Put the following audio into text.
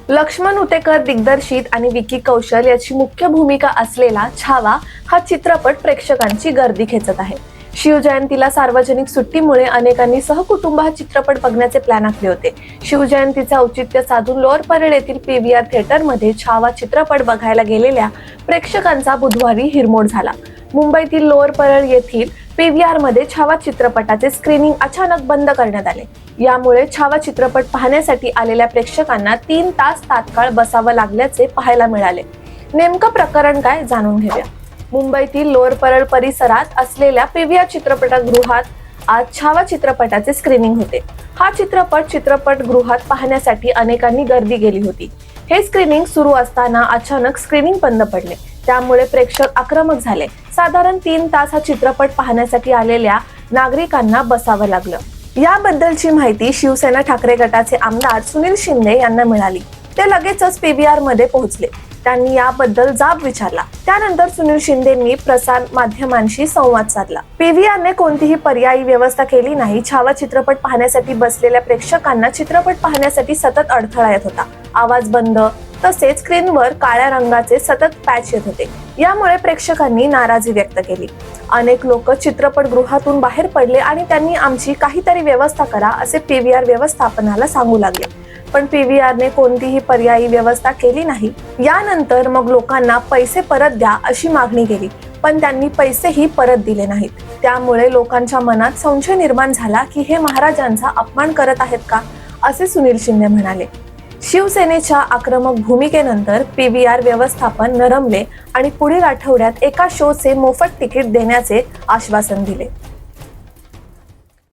लक्ष्मण उतेकर दिग्दर्शित आणि विकी कौशल याची मुख्य भूमिका असलेला छावा हा चित्रपट प्रेक्षकांची गर्दी खेचत आहे. शिवजयंतीला सार्वजनिक सुट्टीमुळे अनेकांनी सहकुटुंब हा चित्रपट बघण्याचे प्लॅन आखले होते. शिवजयंतीचे औचित्य साधून लोअर परेड येथील पीव्हीआर थिएटरमध्ये छावा चित्रपट बघायला गेलेल्या प्रेक्षकांचा बुधवारी हिरमोड झाला. मुंबईतील लोअर परेड येथील पीव्हीआर मध्ये छावा चित्रपटाचे स्क्रीनिंग अचानक बंद करण्यात आले. यामुळे छावा चित्रपट पाहण्यासाठी आलेल्या प्रेक्षकांना 3 तास तात्काळ बसावं लागल्याचे पाहायला मिळाले. नेमकं प्रकरण काय जाणून घेऊया. मुंबईतील लोअर परेड परिसरात असलेल्या पीव्हीआर चित्रपटगृहात आज छावा चित्रपटाचे स्क्रीनिंग होते. हा चित्रपटगृहात पाहण्यासाठी अनेकांनी गर्दी केली होती. हे स्क्रीनिंग सुरू असताना अचानक स्क्रीनिंग बंद पडले. त्यामुळे प्रेक्षक आक्रमक झाले. साधारण 3 तास हा चित्रपट पाहण्यासाठी आलेल्या नागरिकांना बसावं लागलं. याबद्दलची माहिती शिवसेना ठाकरे गटाचे आमदार सुनील शिंदे यांना मिळाली. ते लगेचच पीव्हीआर मध्ये पोहोचले. त्यांनी याबद्दल जाब विचारला. त्यानंतर सुनील शिंदेंनी प्रसार माध्यमांशी संवाद साधला. पीव्हीआरने कोणतीही पर्यायी व्यवस्था केली नाही. छावा चित्रपट पाहण्यासाठी बसलेल्या प्रेक्षकांना चित्रपट पाहण्यासाठी सतत अडथळा येत होता. आवाज बंद, तसेच स्क्रीनवर काळ्या रंगाचे सतत पॅच येत होते. यामुळे प्रेक्षकांनी नाराजी व्यक्त केली. अनेक लोक चित्रपटगृहातून बाहेर पडले आणि त्यांनी आमची काहीतरी व्यवस्था करा असे पीव्हीआर व्यवस्थापनाला सांगू लागले. पण पीव्हीआरने कोणतीही पर्यायी व्यवस्था केली नाही. यानंतर मग लोकांना पैसे परत द्या अशी मागणी केली, पण त्यांनी पैसेही परत दिले नाहीत. त्यामुळे लोकांच्या मनात संशय निर्माण झाला की हे महाराजांचा अपमान करत आहेत का, असे सुनील शिंदे म्हणाले. शिवसेनेच्या आक्रमक भूमिकेनंतर पीव्हीआर व्यवस्थापन नरमले आणि पुढील आठवड्यात एका शोचे मोफत तिकीट देण्याचे आश्वासन दिले.